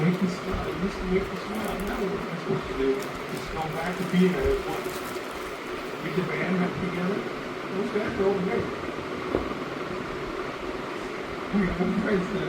Make you smile. It used to make you smile. Now what am I supposed to do? Just go back to being a what? Get the band back together. Those guys are over there. We got them crazy now.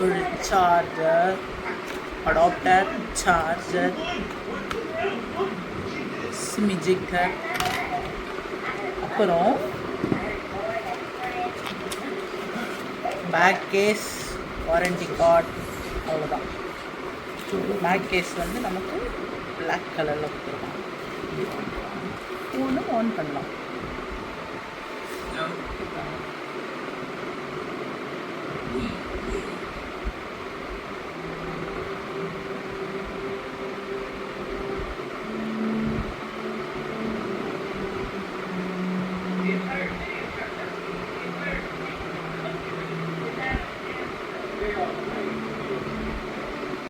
ஒரு charger, adapter, charger, ஸ்மிஜிக்கர், அப்புறம் back case, warranty card, அவ்வளோதான். Back case வந்து நமக்கு black கலரில் கொடுத்துருக்காங்க. ஃபோனும் on பண்ணலாம்.